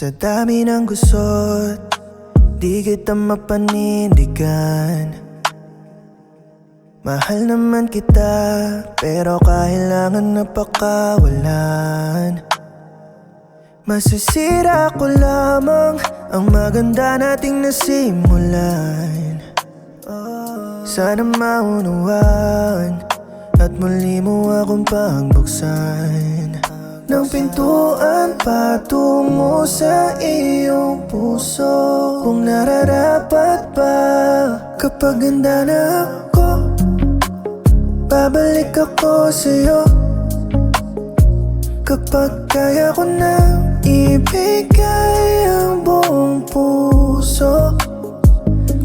Sa dami ng gusot, di kita mapanindigan. Mahal naman kita, pero kailangan na pakawalan. Masisira ko lamang ang maganda nating nasimulan. Sana maunawaan at muli mo akong pagbuksan ng pintuan patungo sa iyong puso. Kung nararapat ba kapag handa na ako, babalik ako sa'yo. Kapag kaya ko nang ibigay ang buong puso.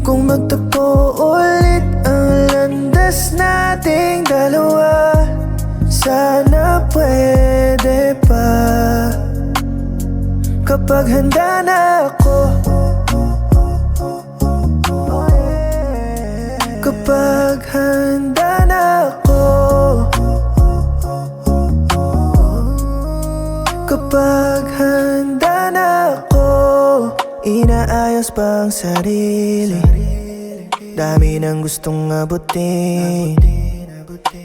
Kung magtagpo ulit ang landas nating dalawa, sana pwede pa. Kapag handa na ako, kapag handa na ako, kapag handa na ako, inaayos pa ang sarili. Dami ng gustong abutin,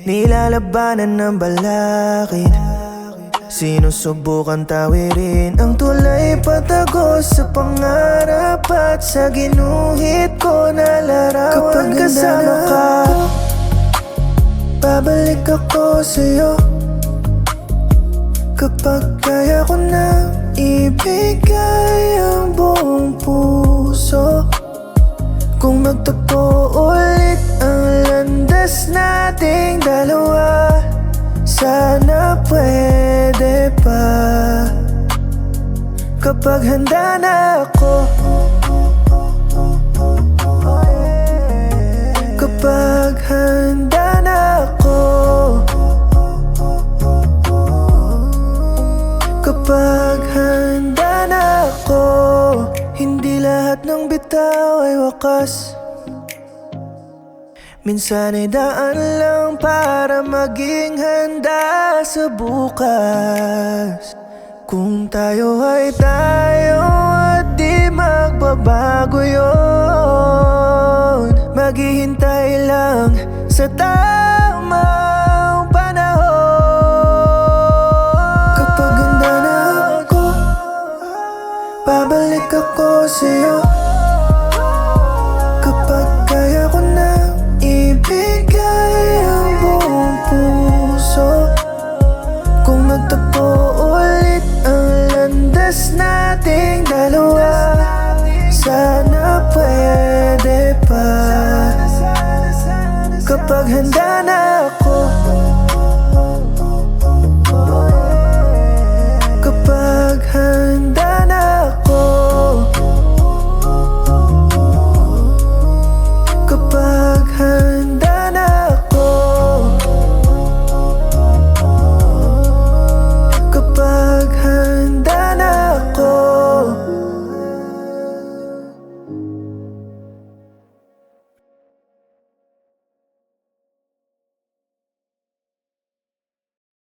nilalabanan ng balakid. Sinusubukan tawirin ang tulay patago sa pangarap at sa ginuhit ko na larawan. Kapag kasama ka, babalik ako sa'yo. Kapag kaya ko nang ibigay ang buong puso. Kung magtagpo ulit ang landas nating dalawa, sana pwede pa. Kapag handa na ako, kapag handa na ako, kapag handa na ako. Hindi lahat ng bitaw ay wakas. Minsan ay daan lang para maging handa sa bukas. Kung tayo ay tayo at di magbabago yun, maghihintay lang sa tamang panahon. Kapag handa na ako, babalik ako sa'yo. Kapag kaya ko nang ibigay ang buong puso. Kung magtagpo ulit ang landas nating dalawa, sana pwede pa. Kapag handa na ako,